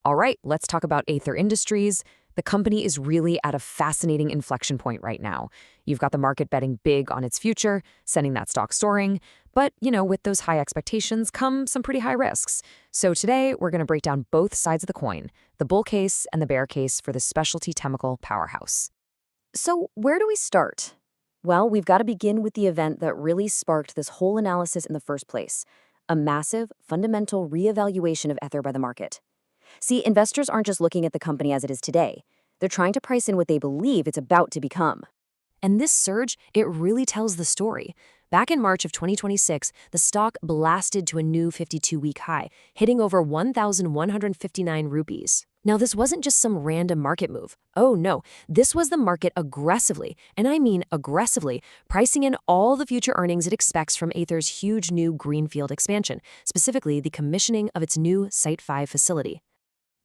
All right, let's talk about Aether Industries. The company is really at a fascinating inflection point right now. You've got the market betting big on its future, sending that stock soaring. But, with those high expectations come some pretty high risks. So today, we're going to break down both sides of the coin, the bull case and the bear case for the specialty chemical powerhouse. So where do we start? Well, we've got to begin with the event that really sparked this whole analysis in the first place, a massive, fundamental reevaluation of Ether by the market. See, investors aren't just looking at the company as it is today. They're trying to price in what they believe it's about to become. And this surge, it really tells the story. Back in March of 2026, the stock blasted to a new 52-week high, hitting over 1,159 rupees. Now, this wasn't just some random market move. Oh no, this was the market aggressively, and I mean aggressively, pricing in all the future earnings it expects from Aether's huge new greenfield expansion, specifically the commissioning of its new Site 5 facility.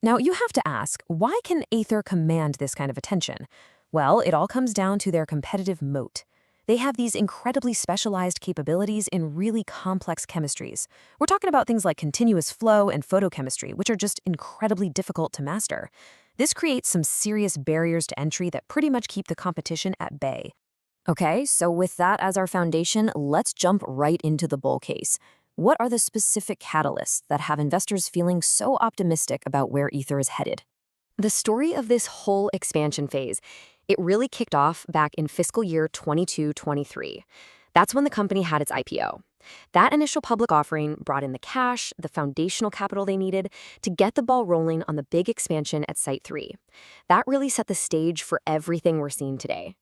Now, you have to ask, why can Aether command this kind of attention? Well, it all comes down to their competitive moat. They have these incredibly specialized capabilities in really complex chemistries. We're talking about things like continuous flow and photochemistry, which are just incredibly difficult to master. This creates some serious barriers to entry that pretty much keep the competition at bay. Okay, so with that as our foundation, let's jump right into the bull case. What are the specific catalysts that have investors feeling so optimistic about where Ether is headed? The story of this whole expansion phase, it really kicked off back in fiscal year 22-23. That's when the company had its IPO. That initial public offering brought in the cash, the foundational capital they needed to get the ball rolling on the big expansion at Site 3. That really set the stage for everything we're seeing today.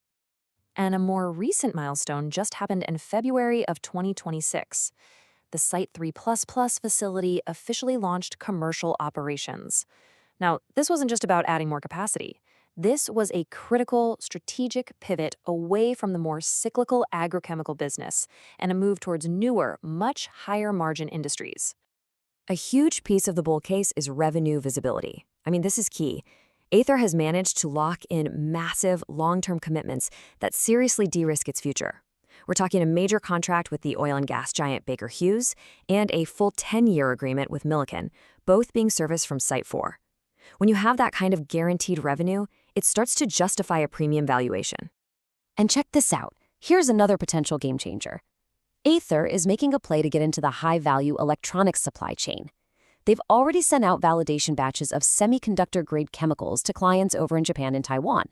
And a more recent milestone just happened in February of 2026. The Site 3++ facility officially launched commercial operations. Now, this wasn't just about adding more capacity. This was a critical, strategic pivot away from the more cyclical agrochemical business and a move towards newer, much higher margin industries. A huge piece of the bull case is revenue visibility. I mean, this is key. Aether has managed to lock in massive, long-term commitments that seriously de-risk its future. We're talking a major contract with the oil and gas giant Baker Hughes and a full 10-year agreement with Milliken, both being serviced from Site 4. When you have that kind of guaranteed revenue, it starts to justify a premium valuation. And check this out. Here's another potential game changer. Aether is making a play to get into the high-value electronics supply chain. They've already sent out validation batches of semiconductor-grade chemicals to clients over in Japan and Taiwan.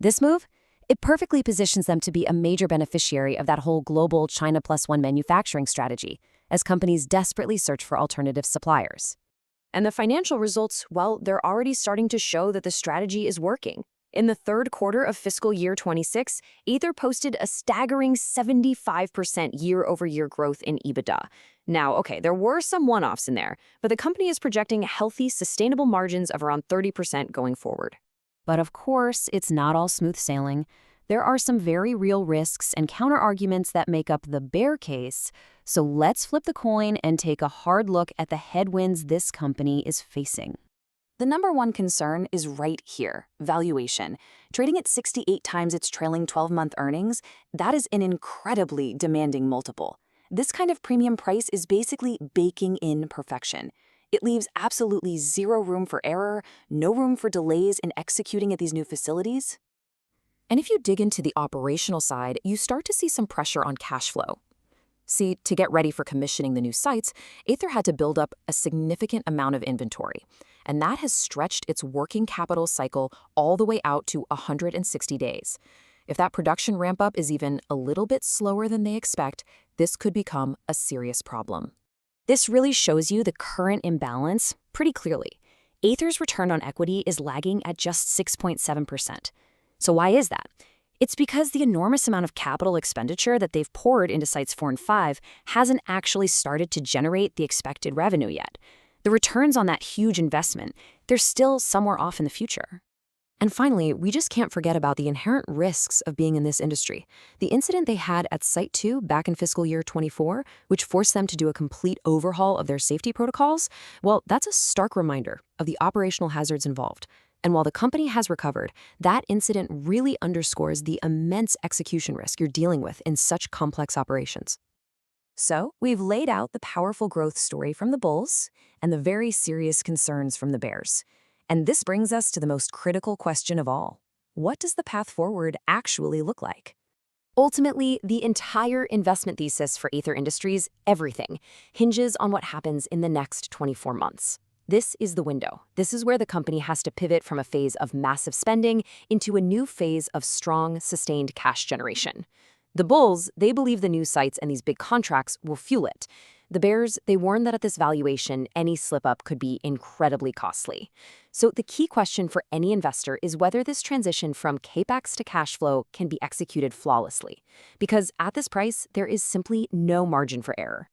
This move? It perfectly positions them to be a major beneficiary of that whole global China Plus One manufacturing strategy, as companies desperately search for alternative suppliers. And the financial results, well, they're already starting to show that the strategy is working. In the third quarter of fiscal year 26, Aether posted a staggering 75% year-over-year growth in EBITDA. Now, okay, there were some one-offs in there, but the company is projecting healthy, sustainable margins of around 30% going forward. But of course, it's not all smooth sailing. There are some very real risks and counterarguments that make up the bear case. So let's flip the coin and take a hard look at the headwinds this company is facing. The number one concern is right here, valuation. Trading at 68 times its trailing 12-month earnings, that is an incredibly demanding multiple. This kind of premium price is basically baking in perfection. It leaves absolutely zero room for error, no room for delays in executing at these new facilities. And if you dig into the operational side, you start to see some pressure on cash flow. See, to get ready for commissioning the new sites, Aether had to build up a significant amount of inventory, and that has stretched its working capital cycle all the way out to 160 days. If that production ramp-up is even a little bit slower than they expect, this could become a serious problem. This really shows you the current imbalance pretty clearly. Aether's return on equity is lagging at just 6.7%. So why is that? It's because the enormous amount of capital expenditure that they've poured into Sites 4 and 5 hasn't actually started to generate the expected revenue yet. The returns on that huge investment, they're still somewhere off in the future. And finally, we just can't forget about the inherent risks of being in this industry. The incident they had at Site 2 back in fiscal year 24, which forced them to do a complete overhaul of their safety protocols, well, that's a stark reminder of the operational hazards involved. And while the company has recovered, that incident really underscores the immense execution risk you're dealing with in such complex operations. So, we've laid out the powerful growth story from the bulls and the very serious concerns from the bears. And this brings us to the most critical question of all. What does the path forward actually look like? Ultimately, the entire investment thesis for Aether Industries, everything, hinges on what happens in the next 24 months. This is the window. This is where the company has to pivot from a phase of massive spending into a new phase of strong, sustained cash generation. The bulls, they believe the new sites and these big contracts will fuel it. The bears, they warn that at this valuation, any slip-up could be incredibly costly. So the key question for any investor is whether this transition from capex to cash flow can be executed flawlessly. Because at this price, there is simply no margin for error.